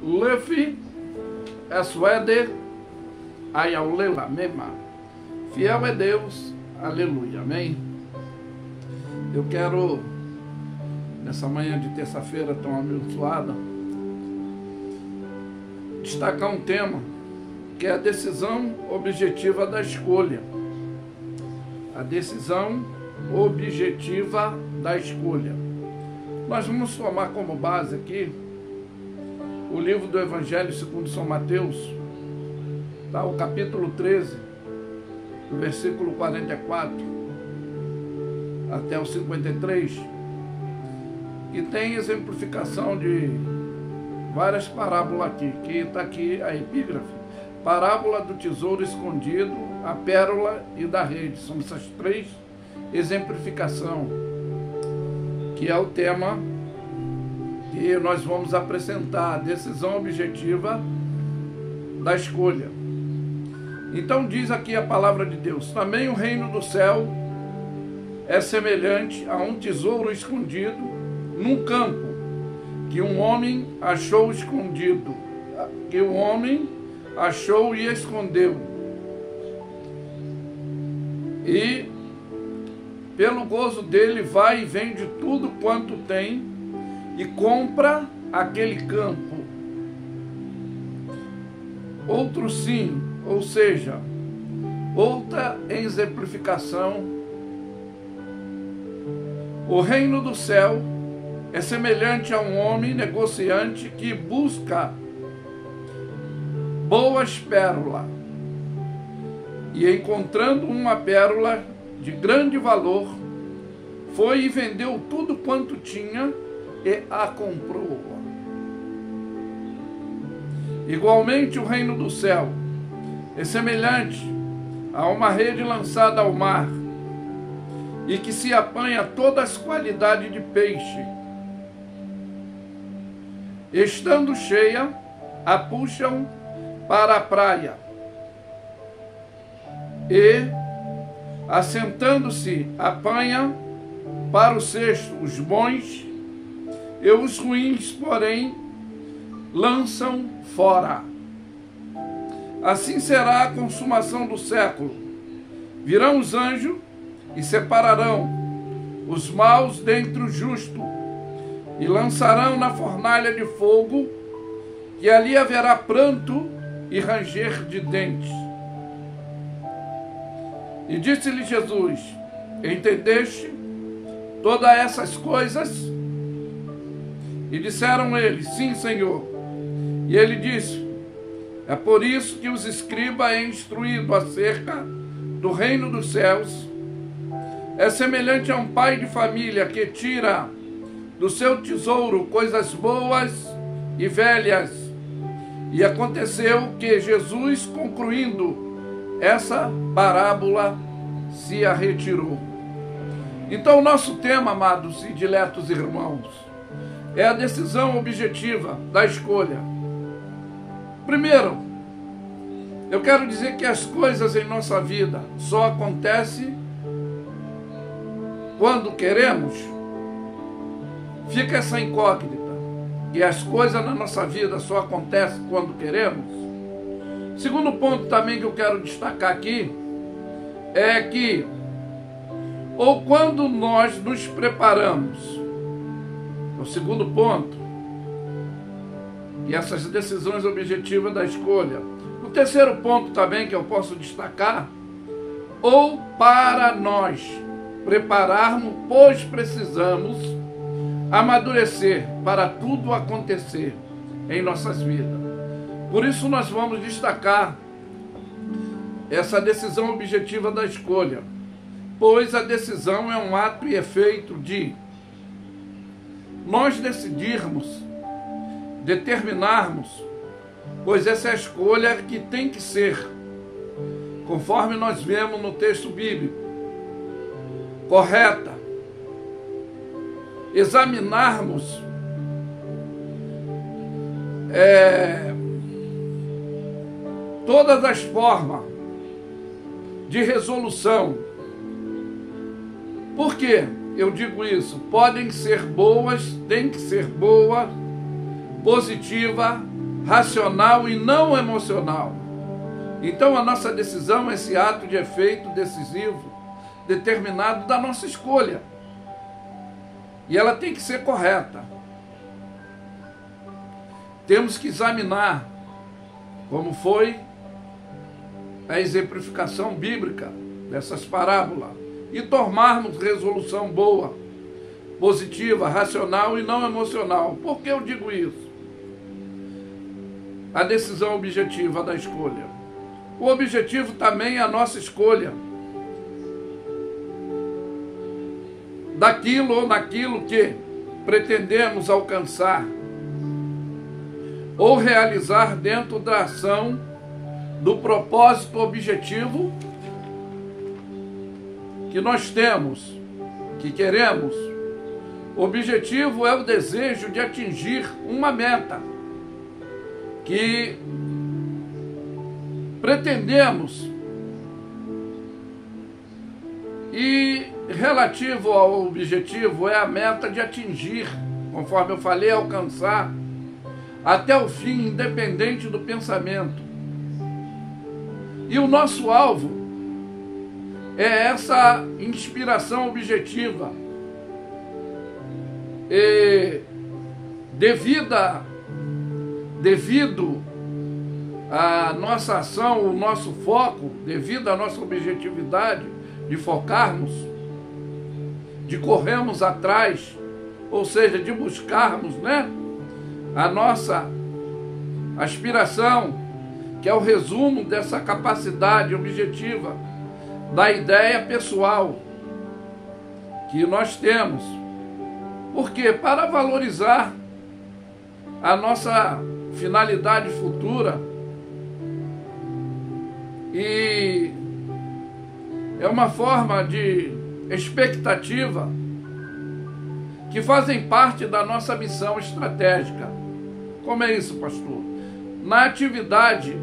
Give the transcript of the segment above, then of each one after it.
Lefi Esweder Ayaulela Mema. Fiel é Deus, aleluia, amém? Eu quero, nessa manhã de terça-feira tão abençoada, destacar um tema que é a decisão objetiva da escolha. A decisão objetiva da escolha. Nós vamos tomar como base aqui o livro do Evangelho segundo São Mateus, tá? O capítulo 13, do versículo 44 até o 53, que tem exemplificação de várias parábolas aqui, que está aqui a epígrafe: parábola do tesouro escondido, a pérola e da rede. São essas três exemplificações, que é o tema que nós vamos apresentar, a decisão objetiva da escolha. Então diz aqui a palavra de Deus: também o reino do céu é semelhante a um tesouro escondido num campo, que um homem achou escondido, que o homem achou e escondeu. E pelo gozo dele vai e vende tudo quanto tem e compra aquele campo. Outro sim, ou seja, outra exemplificação: o reino do céu é semelhante a um homem negociante que busca boas pérolas, e encontrando uma pérola de grande valor, foi e vendeu tudo quanto tinha e a comprou. Igualmente o reino do céu é semelhante a uma rede lançada ao mar, e que se apanha todas as qualidades de peixe. Estando cheia, a puxam para a praia, e, assentando-se, apanha para o cesto os bons, e os ruins, porém, lançam fora. Assim será a consumação do século. Virão os anjos e separarão os maus dentre os justos, e lançarão na fornalha de fogo, e ali haverá pranto e ranger de dentes. E disse-lhe Jesus: entendeste todas essas coisas? E disseram eles: sim, Senhor. E ele disse: é por isso que os escribas é instruído acerca do reino dos céus. É semelhante a um pai de família que tira do seu tesouro coisas boas e velhas. E aconteceu que Jesus, concluindo essa parábola, se a retirou. Então, o nosso tema, amados e diletos irmãos, é a decisão objetiva da escolha. Primeiro, eu quero dizer que as coisas em nossa vida só acontecem quando queremos. Fica essa incógnita, que as coisas na nossa vida só acontecem quando queremos. Segundo ponto também que eu quero destacar aqui é que, ou quando nós nos preparamos, o segundo ponto, e essas decisões objetivas da escolha. O terceiro ponto também que eu posso destacar: ou para nós prepararmos, pois precisamos amadurecer para tudo acontecer em nossas vidas. Por isso nós vamos destacar essa decisão objetiva da escolha, pois a decisão é um ato e efeito de nós decidirmos, determinarmos, pois essa é a escolha que tem que ser, conforme nós vemos no texto bíblico, correta. Examinarmos todas as formas de resolução. Por quê? Eu digo isso: podem ser boas, tem que ser boa, positiva racional e não emocional. Então a nossa decisão é esse ato de efeito decisivo, determinado da nossa escolha. E ela tem que ser correta. Temos que examinar como foi a exemplificação bíblica dessas parábolas e tomarmos resolução boa, positiva, racional e não emocional. Por que eu digo isso? A decisão objetiva da escolha. O objetivo também é a nossa escolha daquilo ou naquilo que pretendemos alcançar ou realizar dentro da ação do propósito objetivo que nós temos, que queremos. O objetivo é o desejo de atingir uma meta que pretendemos, e relativo ao objetivo é a meta de atingir, conforme eu falei, alcançar até o fim, independente do pensamento. E o nosso alvo é essa inspiração objetiva. E devido à nossa ação, o nosso foco, devido à nossa objetividade de focarmos, de corrermos atrás, ou seja, de buscarmos, a nossa aspiração, que é o resumo dessa capacidade objetiva, da ideia pessoal que nós temos. Por quê? Para valorizar a nossa finalidade futura. E é uma forma de expectativa que fazem parte da nossa missão estratégica. Como é isso, pastor? Na atividade,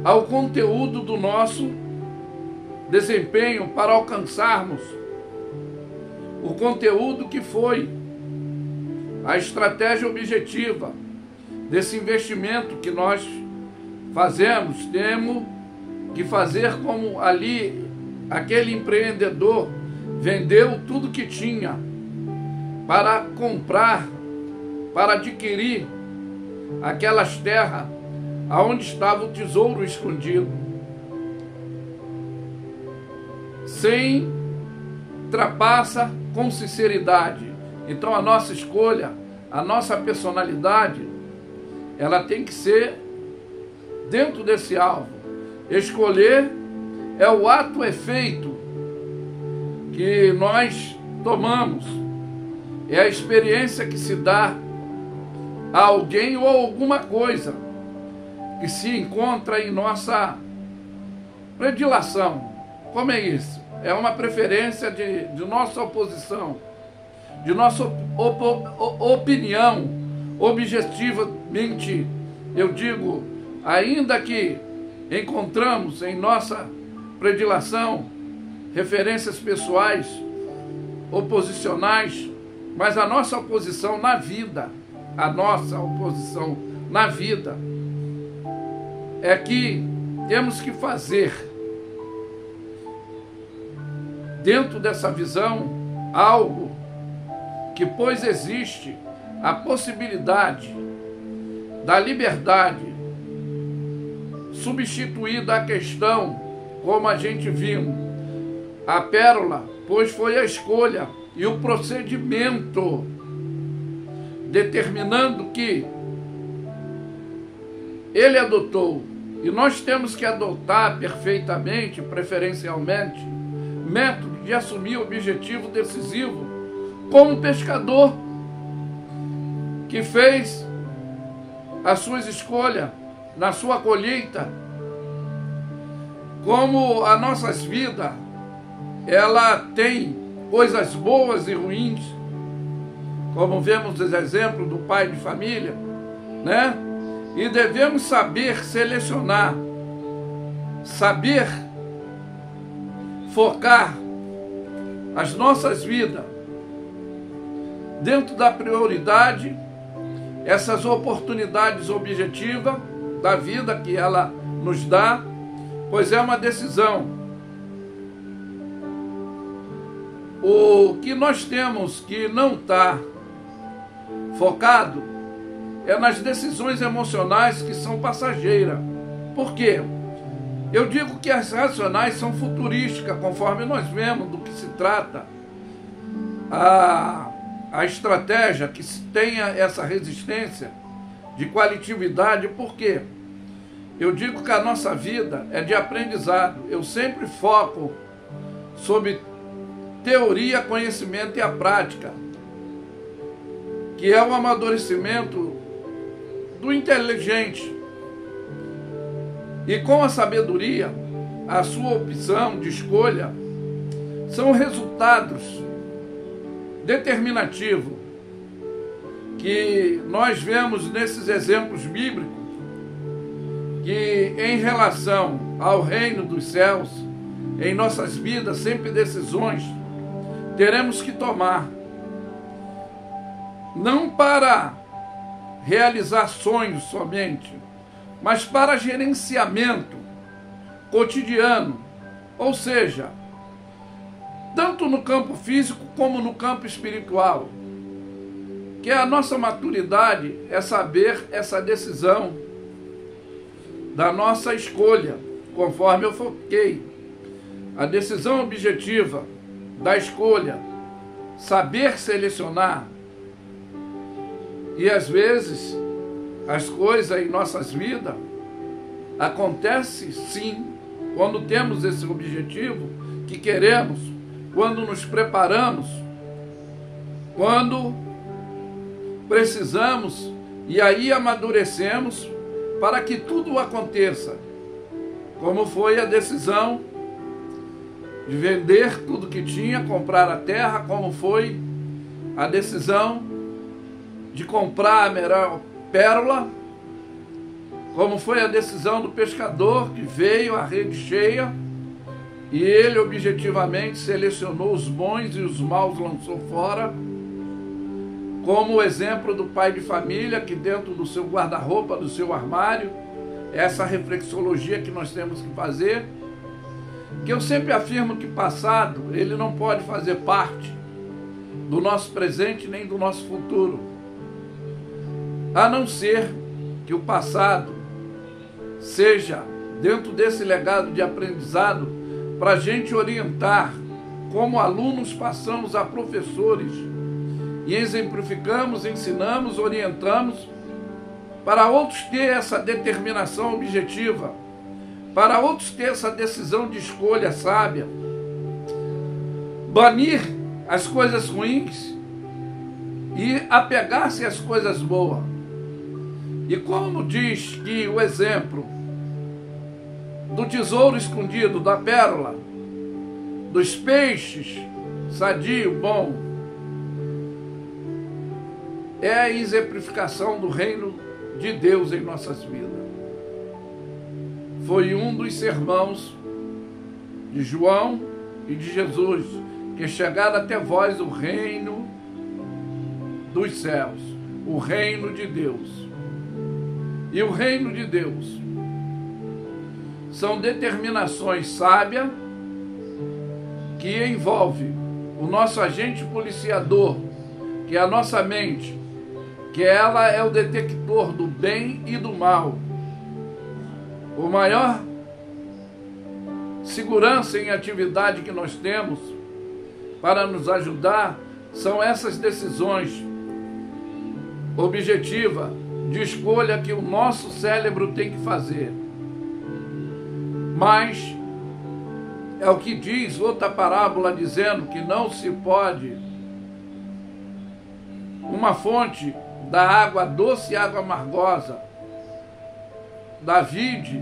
ao conteúdo do nosso desempenho para alcançarmos o conteúdo que foi a estratégia objetiva desse investimento que nós fazemos. Temos que fazer como ali aquele empreendedor vendeu tudo que tinha para comprar, para adquirir aquelas terras aonde estava o tesouro escondido, sem trapaça, com sinceridade. Então a nossa escolha, a nossa personalidade, ela tem que ser dentro desse alvo. Escolher é o ato efeito que nós tomamos, é a experiência que se dá a alguém ou alguma coisa que se encontra em nossa predileção. Como é isso? É uma preferência de nossa oposição, de nossa opinião. Objetivamente, eu digo, ainda que encontramos em nossa predileção referências pessoais, oposicionais, mas a nossa oposição na vida, é que temos que fazer, dentro dessa visão, algo que, pois existe a possibilidade da liberdade substituída a questão, como a gente viu, a pérola, pois foi a escolha e o procedimento determinando que ele adotou, e nós temos que adotar perfeitamente, preferencialmente, método de assumir o objetivo decisivo, como um pescador que fez as suas escolhas na sua colheita. Como as nossas vidas, ela tem coisas boas e ruins, como vemos os exemplos do pai de família, E devemos saber selecionar, saber focar as nossas vidas dentro da prioridade essas oportunidades objetivas da vida que ela nos dá, pois é uma decisão. O que nós temos que não estar focado é nas decisões emocionais que são passageiras. Por quê? Eu digo que as racionais são futurísticas, conforme nós vemos do que se trata a estratégia que tenha essa resistência de qualitatividade. Por quê? Eu digo que a nossa vida é de aprendizado. Eu sempre foco sobre teoria, conhecimento e a prática, que é o amadurecimento do inteligente. E com a sabedoria, a sua opção de escolha são resultados determinativos que nós vemos nesses exemplos bíblicos, que em relação ao reino dos céus, em nossas vidas, sempre decisões teremos que tomar, não para realizar sonhos somente, mas para gerenciamento cotidiano, ou seja, tanto no campo físico como no campo espiritual, que a nossa maturidade é saber essa decisão da nossa escolha, conforme eu foquei, a decisão objetiva da escolha, saber selecionar. E às vezes as coisas em nossas vidas acontecem sim quando temos esse objetivo que queremos, quando nos preparamos, quando precisamos, e aí amadurecemos para que tudo aconteça, como foi a decisão de vender tudo que tinha, comprar a terra, como foi a decisão de comprar a melhor pérola, como foi a decisão do pescador que veio a rede cheia e ele objetivamente selecionou os bons e os maus lançou fora, como o exemplo do pai de família que dentro do seu guarda-roupa, do seu armário, essa reflexologia que nós temos que fazer, que eu sempre afirmo que passado, ele não pode fazer parte do nosso presente nem do nosso futuro, a não ser que o passado seja, dentro desse legado de aprendizado, para a gente orientar, como alunos passamos a professores, e exemplificamos, ensinamos, orientamos, para outros ter essa determinação objetiva, para outros ter essa decisão de escolha sábia, banir as coisas ruins e apegar-se às coisas boas. E como diz que o exemplo do tesouro escondido, da pérola, dos peixes, sadio, bom, é a exemplificação do reino de Deus em nossas vidas. Foi um dos sermãos de João e de Jesus, que chegaram até vós o reino dos céus, o reino de Deus. E o reino de Deus são determinações sábias que envolve o nosso agente policiador, que é a nossa mente, que ela é o detector do bem e do mal. O maior segurança em atividade que nós temos para nos ajudar são essas decisões objetivas de escolha que o nosso cérebro tem que fazer. Mas é o que diz outra parábola, dizendo que não se pode uma fonte da água doce e água amargosa, da vide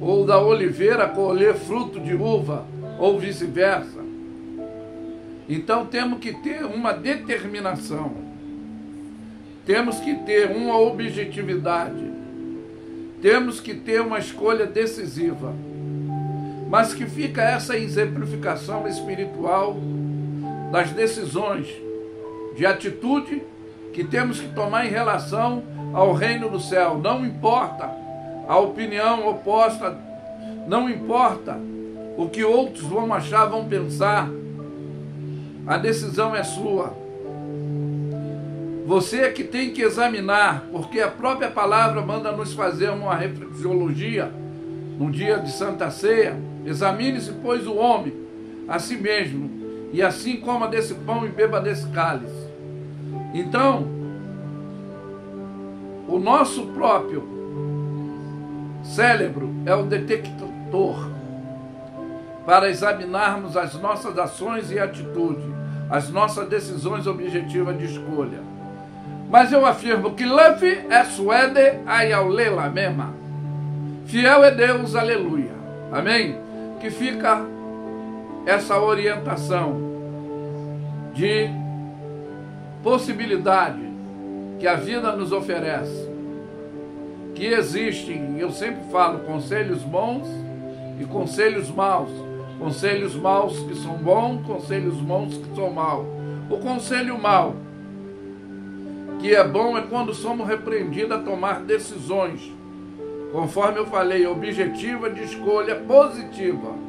ou da oliveira colher fruto de uva, ou vice-versa. Então temos que ter uma determinação, temos que ter uma objetividade, temos que ter uma escolha decisiva, mas que fica essa exemplificação espiritual das decisões de atitude que temos que tomar em relação ao reino do céu. Não importa a opinião oposta, não importa o que outros vão achar, vão pensar, a decisão é sua. Você é que tem que examinar, porque a própria palavra manda nos fazer uma reflexiologia no dia de Santa Ceia. Examine-se, pois, o homem a si mesmo, e assim coma desse pão e beba desse cálice. Então, o nosso próprio cérebro é o detector para examinarmos as nossas ações e atitudes, as nossas decisões objetivas de escolha. Mas eu afirmo que Levi é suede ayalela mesma. Fiel é Deus, aleluia. Amém? Que fica essa orientação de possibilidade que a vida nos oferece. Que existem, eu sempre falo, conselhos bons e conselhos maus. Conselhos maus que são bons, conselhos bons que são maus. O conselho mau, que é bom, é quando somos repreendidos a tomar decisões, conforme eu falei, objetiva de escolha positiva.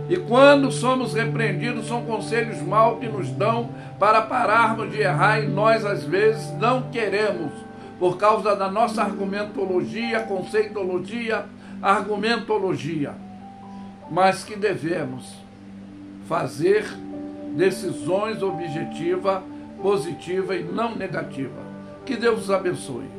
E quando somos repreendidos, são conselhos maus que nos dão para pararmos de errar, e nós às vezes não queremos, por causa da nossa argumentologia, conceitologia, argumentologia. Mas que devemos fazer decisões objetivas, positivas e não negativas. Que Deus os abençoe.